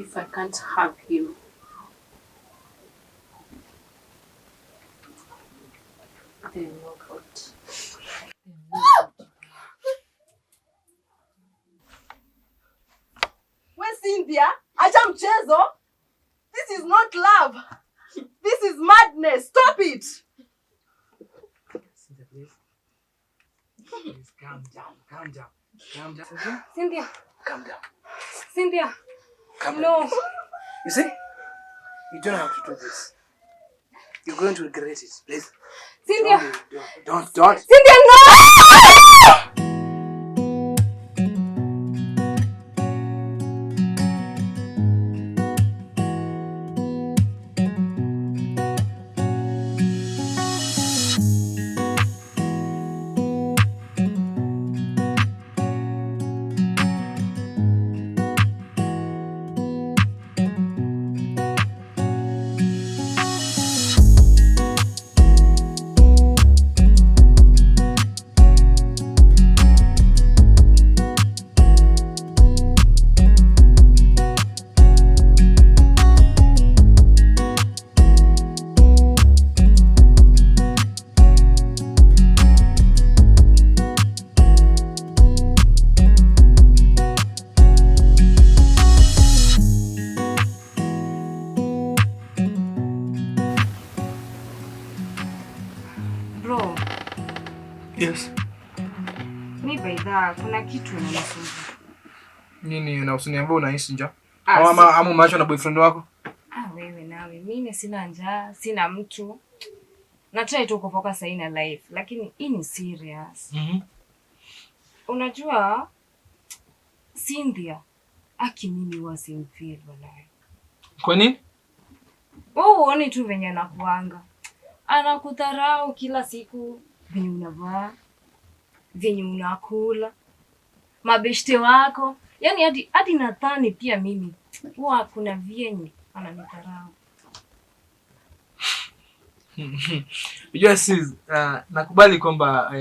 if I can't have him. Then no good. Where's Cynthia? Acha mchezo. This is not love. This is madness. Stop it. Cynthia, please. Please calm down. Calm down. Calm down. Cynthia. Calm down. Cynthia. Calm No. down. You see? You don't have to do this. You're going to regret it. Please. Cynthia. Don't. Cynthia, no! Bro, Yes. mi baidha kuna kitu inanisumbua. Nini na usiniambie unaishi njaa? Ah, Ama umeachwa na boyfriend wako? Wewe nawe, mimi sina njaa, sina mtu. Nataka tu kufoka sasa na life, lakini hii ni serious. Unajua Cynthia mimi wasimfeel walahi. Kwa nini? Wewe uone tu venye anakuanga. Anakudharau kila siku, venye unavaa, venye unakula, mabeshte wako. Yaani hadi nadhani pia mimi huwa kuna vyenye ananidharau. Unajua sis, nakubali kwamba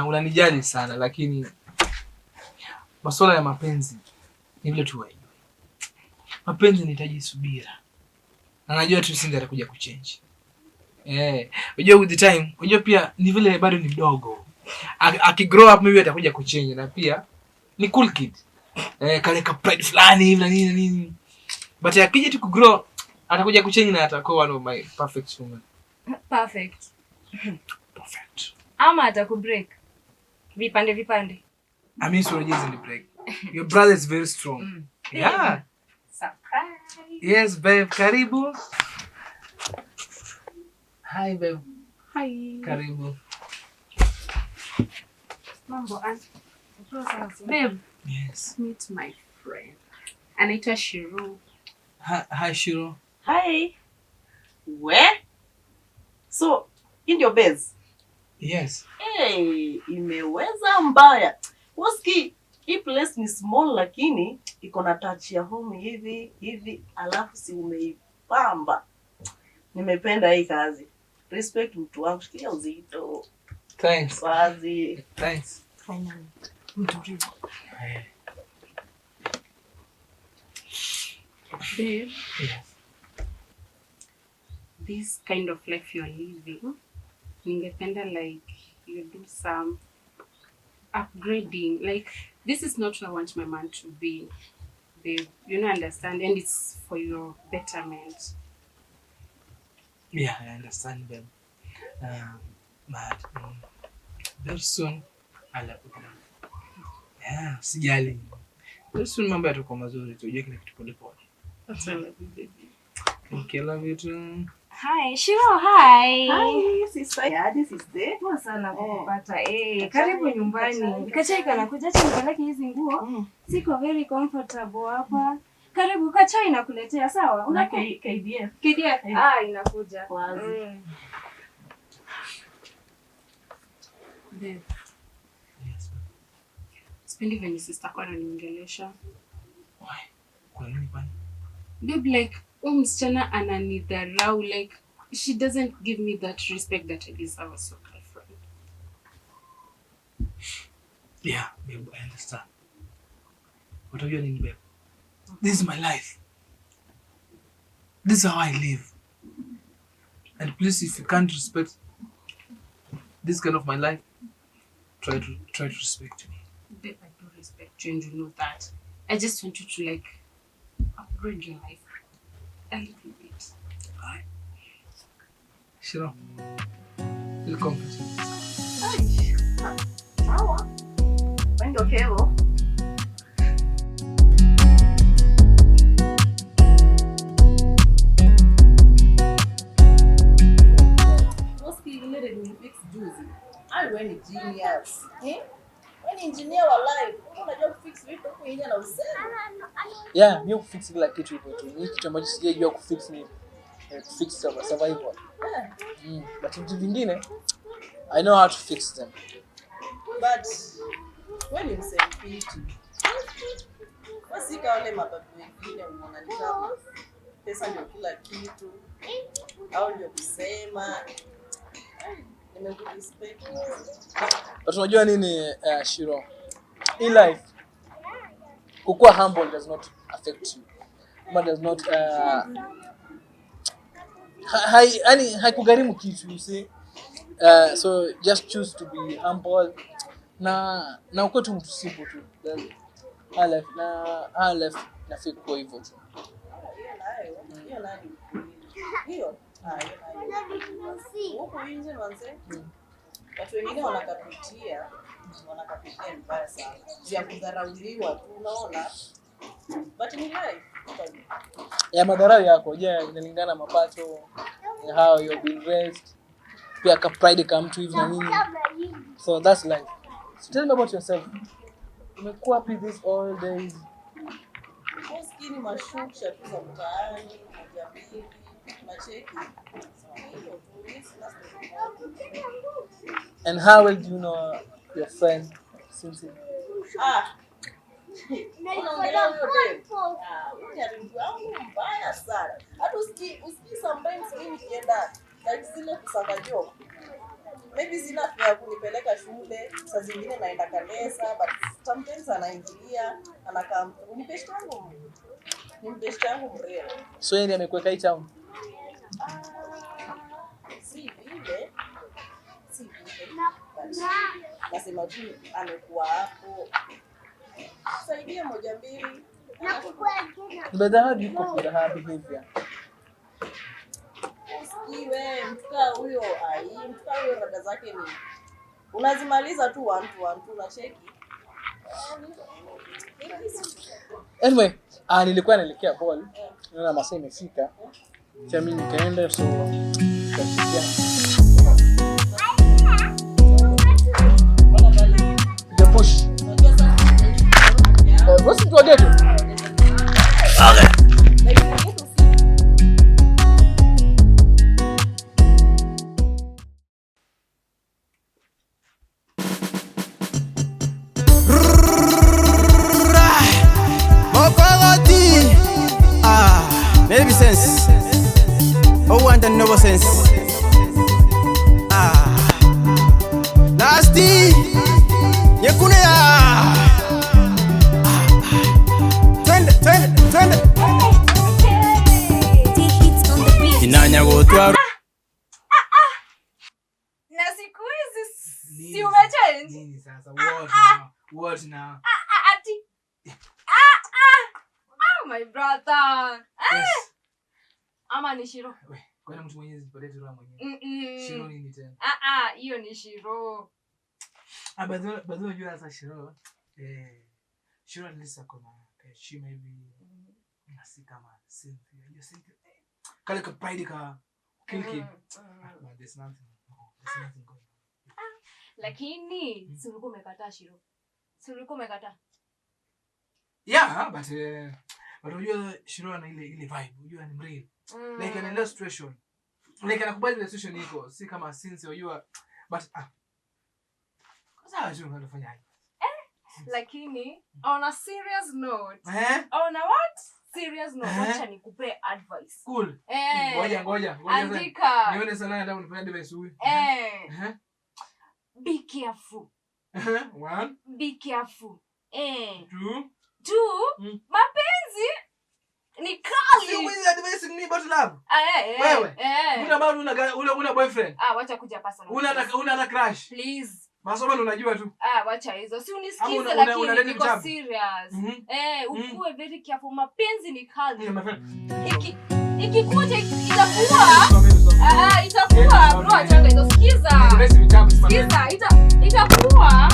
unanijali sana, lakini masuala ya mapenzi ni vile tu wewe. Mapenzi yanahitaji subira. Na najua tu Cynthia atakuja kuchange. Unajua with the time, unajua pia ni vile bado ni mdogo. Akigrow up maybe atakuja kuchange, na pia ni cool kid. Kale ka pride fulani hivi na nini. But akija tu kugrow atakuja kuchange na atakuwa one of my perfect women. Perfect. Perfect. Ama atakubreak. Vipande. I mean so just in the break. Your brother is very strong. Yeah. Surprise. Yes, babe. Karibu. Hi, babe. Hi. Karibu. Mambo babe. Yes. Meet my friend. Anaitwa Shiro. Hi, Shiro. Hi. Where? So, in your base? Yes. Hey, imeweza mbaya. Waski, hii place ni small lakini iko na touch ya home hivi alafu si umeipamba. Nimependa hii kazi. Respect mtu wangu, shikilia uzito. Thanks. Wazi. Thanks. Finally. Mtulivu. Babe. Yes. This kind of life you're living, ningependa like you do some upgrading. Like this is not what I want my man to be. Babe, you know, understand, and it's for your betterment. Yeah, I understand, babe. But very soon I'll have to. Yeah, sijali. Very soon mambo yatakuwa mazuri tu. Ujue kila kitu pole pole. That's all I love you, baby. Okay, love you too. Hi, Shiro, hi. Hi, sister. Yeah, this is there. Poa sana kukupata. Karibu nyumbani. Kachai kanakuja acha nipeleke hizi nguo. Siko very comfortable hapa. Karibu kachai nakuletea, sawa? Una KDF. KDF. Inakuja. Wazi. Babe. Yes. Sipendi venye sister kwa ananiongelesha. Why? Kuna nini bani? Babe, like msichana ananidharau, like she doesn't give me that respect that I deserve as a girlfriend. Yeah, babe, I understand. Utajua nini babe? This is my life. This is how I live. And please, if you can't respect this kind of my life, try to respect me. Babe, I do respect you and you know that. I just want you to like upgrade your life a little bit. Alright. Shiro, feel comfortable. Sawa. Wende kevo. Wewe ni genius. Wewe ni engineer wa life. Unajua kufix vitu huko nje na useme. Yeah, mimi kufix kila kitu hivyo tu. Ni kitu ambacho sijajua kufix ni fix survival. But vitu vingine I know how to fix them. But when you say pity, basi wale mababu wengine unaona kama pesa ndio kila kitu au ndio kusema nimekudespect. But unajua nini Shiro? In life kukua humble does not affect you. But does not haikugharimu kitu, you see. So just choose to be humble na uko tu mtu simple tu. Life na fake kwa hivyo tu. Hiyo huko nje manze. Watu wengine wanakapitia mbaya sana. Ya kudharauliwa tu unaona. But ni life. Ya madharau yako, inalingana mapato, how you're being raised. Pia ka pride kama mtu hivi na nini. So that's life. So tell me about yourself. Umekuwa happy this all days? Uskini mashuksha tu za mtaani, jamii, macheki. And how well do you know your friend Cynthia? Mbaya sana. Hata uski sometimes mimi nikienda like zile kusaka job. Maybe sina fare kunipeleka shule, saa zingine naenda kanisa, but sometimes anaingilia, anakaa ni best yangu mreo. So yeye amekuweka hii town? Si vile. Nasema tu amekuwa hapo. Saidia moja mbili. But how do you cope with her behavior? Iwe mtuka huyo rada zake ni unazimaliza tu one to na cheki. Anyway, nilikuwa naelekea ball. Naona masaa imefika. Cha mimi nikaenda so the push. What's it going to do? Okay. Maybe sense. Oh, and no sense. Nasty. Yakune ya. Twende. Inanya gotwa. Na siku hizi si umechange? Nini sasa? What now? Ati. My brother. Yes. Ama ni Shiro. Kwani mtu mwenyewe zipelete roho mwenyewe. Shiro nini tena? Hiyo ni Shiro. Badala unajua sasa Shiro. Shiro alisa kuna heshima hivi. Nasi kama Cynthia. Hiyo Cynthia. Kale ka pride ka kilki. There's nothing going on. Lakini si ulikuwa umekataa Shiro. Si ulikuwa umekataa? Yeah, but unajua Shiro ana ile vibe. Unajua ni mreal. Like an illustration. Like anakubali ile situation iko. Si kama Cynthia unajua. But sasa Shiro anafanya aje? Lakini on a serious note. On a what? Serious note. Wacha nikupe advice. Cool. Ngoja. Andika. Nione sana ndio unifanya advice huyu. Be careful. 1. Be careful. 2. Mapenzi ni kali. You will advise me about love. Wewe. Una bado una boyfriend? Wacha kuja pasa. Una crush? Please. Masomo unajua tu. Wacha hizo. Si unisikize lakini niko serious. Ukue very careful. Mapenzi ni kali. Ikikuja itakuwa. Itakuwa bro, achanga hizo. Sikiza. Itakuwa.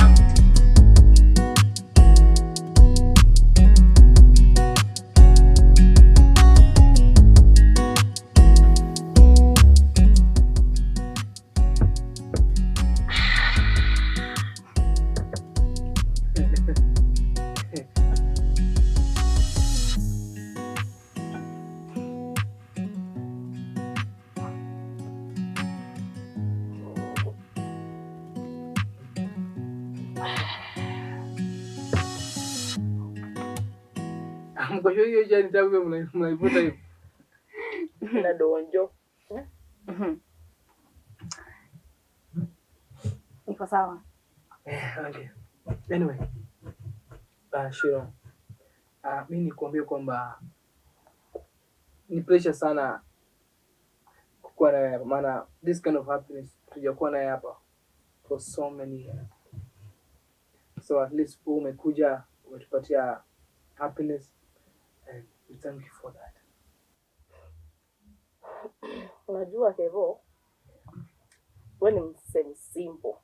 Kwa hiyo jani tangu mnaivuta hivi. Na donjo. Iko sawa. Okay. Anyway. Shiro. Mimi nikuambie kwamba ni pressure sana kuwa nawe hapa, maana this kind of happiness tujakuwa naye hapa for so many years. So at least umekuja umetupatia happiness and we thank you for that. Unajua Kevo, wewe ni msemi simple.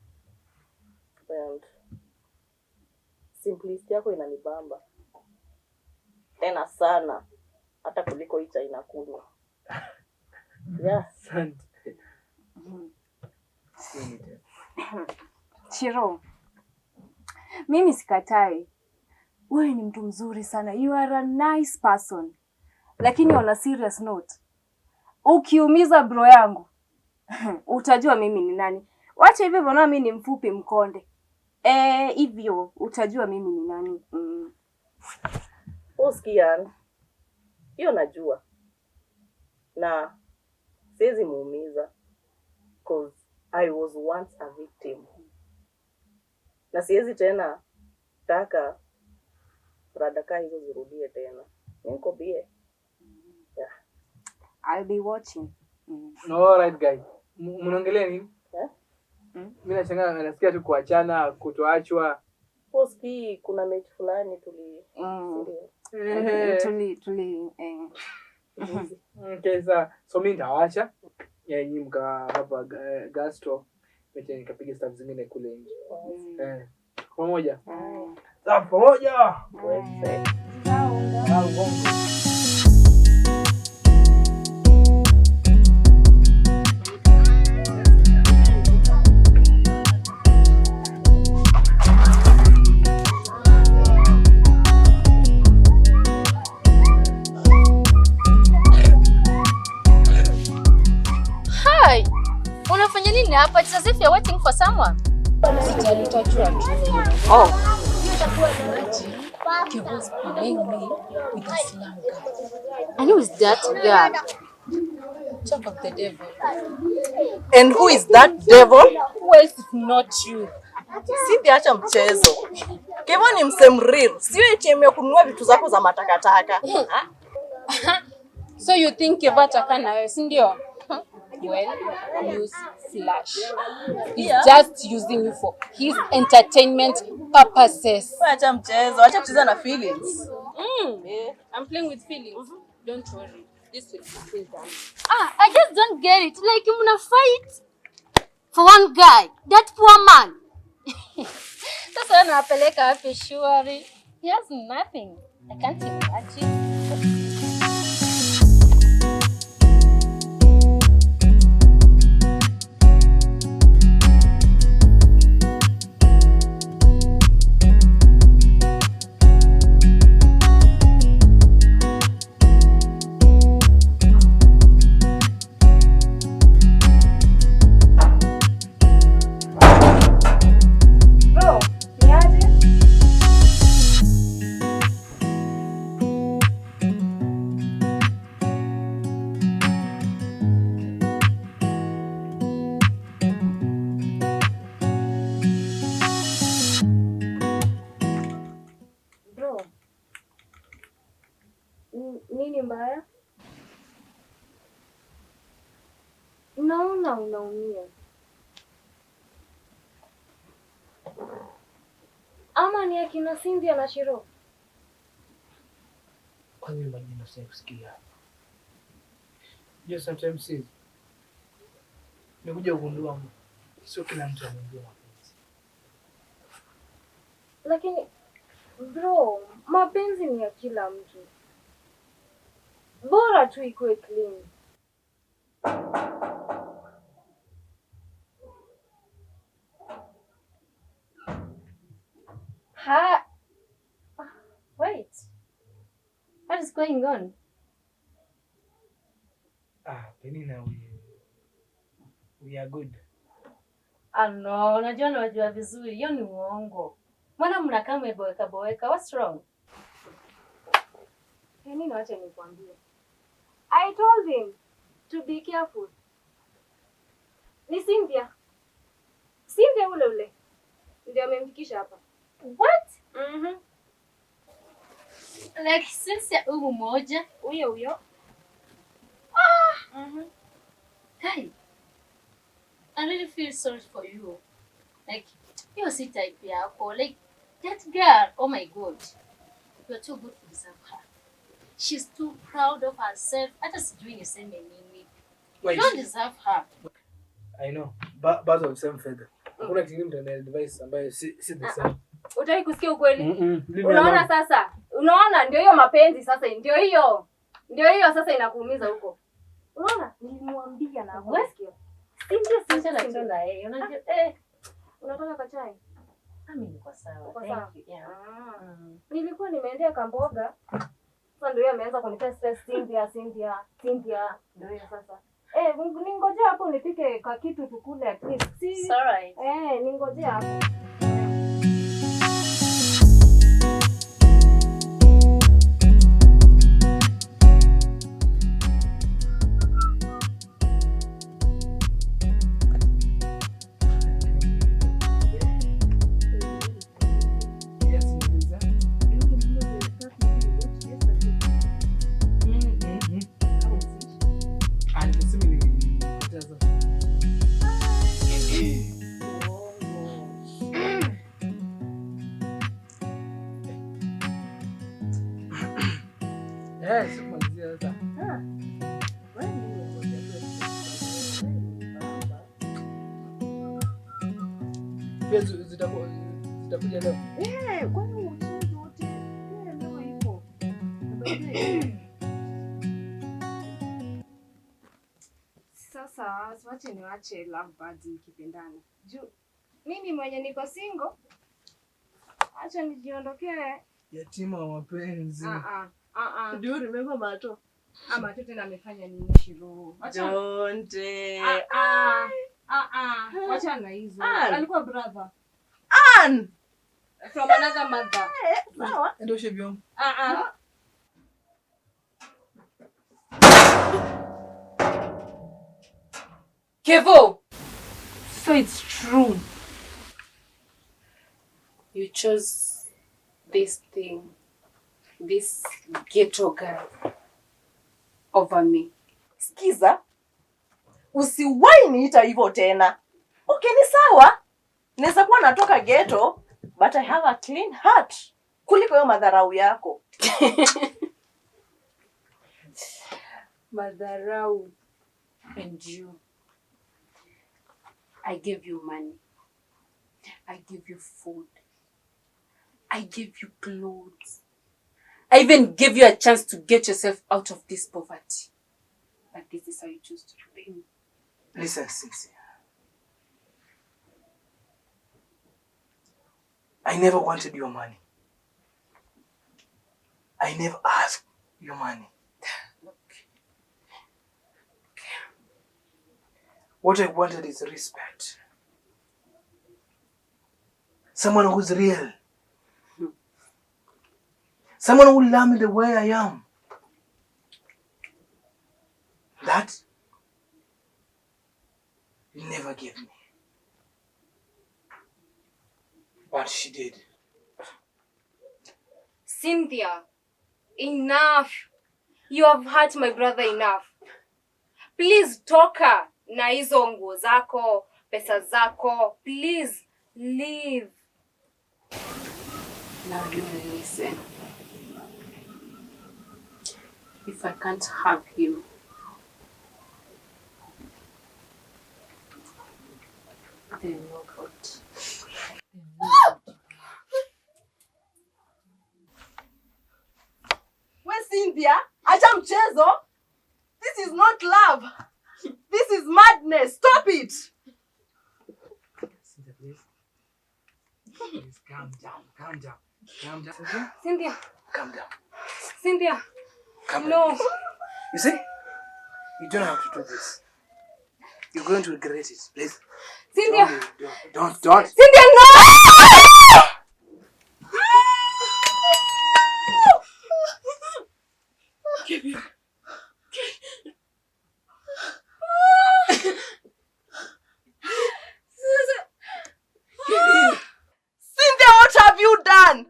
And simplicity yako inanibamba. Tena sana hata kuliko hii chai inakunywa. Yeah, Asante. Shiro, mimi sikatai. Wewe ni mtu mzuri sana. You are a nice person. Lakini on a serious note, ukiumiza bro yangu, utajua mimi ni nani. Wacha hivyo vona mimi ni mfupi mkonde. Hivyo utajua mimi ni nani. Usikian. Hiyo najua. Na siwezi muumiza because I was once a victim. Na siwezi tena taka radaka hizo zirudie tena. Niko bie. Yeah. I'll be watching. No, right guy. Mnaongelea nini? Mimi nashangaa nasikia tu kuachana, kutoachwa. Poski kuna mechi fulani Okay, so mimi nitawaacha. Nyinyi mka hapa gastro. Mechi nikapiga stuff zingine kule nje. Pamoja. Sawa, pamoja. Wewe. Hi. Unafanya nini hapa? It's as if you're waiting for someone. Oh. He was playing me with a slam gun. And who is that girl? Talk of the devil. And who is that devil? Who else if not you? Sisi acha mchezo. Kevo ni msemriri. Sio eti kununua vitu zako za matakataka. So you think you've atakana wewe, si ndio? Well, use Flash. He's just using you for his entertainment purposes. Acha mchezo, acha kucheza na feelings. I'm playing with feelings. Don't worry. This will be done. I just don't get it. Like, you wanna fight for one guy, that poor man. Sasa anapeleka wapi shwari? He has nothing. I can't imagine. nini mbaya? Naona unaumia. Ama ni akina Cynthia na Shiro? Kwa nini majina sasa kusikia? Just sometimes nikuja kugundua sio kila mtu anajua mapenzi. Lakini bro, mapenzi ni ya kila mtu. Bora tu ikuwe clean. Wait. What is going on? Penina, we are good. No, unajua nawajua vizuri. Hiyo ni uongo. Mbona mnakaa mmeboeka? What's wrong? Nini wacha nikwambie. I told him to be careful. Ni Cynthia. Cynthia ule. Ndio amemfikisha hapa. What? Like Cynthia huyu mmoja, huyo. Kai, I really feel sorry for you. Like, you si type yako. Like, that girl, oh my God. You're too good to deserve her. She's too proud of herself. Hata sijui niseme nini. You don't deserve her. I know. But of same feather. Hakuna kitu mtandao device ambayo si the same. Utaki kusikia ukweli? Unaona sasa? Unaona ndio hiyo mapenzi sasa, ndio hiyo sasa inakuumiza huko. Unaona? Nilimwambia na kusikia. Cynthia na yeye. Unajua unataka kachai? Mimi niko sawa. Thank you. Yeah. Nilikuwa nimeendea kamboga. Sasa ndio ameanza kunipea stress Cynthia. Ndio hiyo sasa. Ningoje hapo nipike ka kitu tukule at least. It's alright. Ningoje hapo. Zitakuja leo. Kwani uchezi wote? Leo ipo. Sasa wache niwache love birds nikipendana. Juu mimi mwenye niko single, acha nijiondokee. Yatima wa mapenzi. Do you remember Mato? Mato tena amefanya nini Shiro? Don't. Wacha na hizo. Alikuwa brother. Ann! From another mother. Sawa. Ndio shebyo. Kevo! So it's true. You chose this thing, this ghetto girl over me. Sikiza. Usiwahi niita hivyo tena. Okay, ni sawa. Naweza kuwa natoka ghetto, but I have a clean heart. Kuliko hiyo madharau yako. Madharau. And you. I gave you money. I gave you food. I gave you clothes. I even gave you a chance to get yourself out of this poverty. But this is how you choose to repay me. Listen, Cynthia. I never wanted your money. I never asked your money. What I wanted is respect. Someone who's real. Someone who will love me the way I am. That you never gave me. But she did. Cynthia, enough. You have hurt my brother enough. Please toka na hizo nguo zako, pesa zako. Please leave. Now listen. If I can't have him, then no good. We Cynthia, acha mchezo. This is not love. This is madness. Stop it. Cynthia, please. Please calm down. Calm down. Calm down. Cynthia. Calm down. Cynthia. Calm No. down. You see? You don't have to do this. You're going to regret it. Please. Cynthia. Don't. Cynthia, no! Cynthia, what have you done?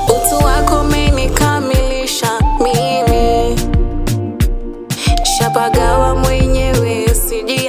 Utu wako umenikamilisha mimi, shapagawa mwenyewe siji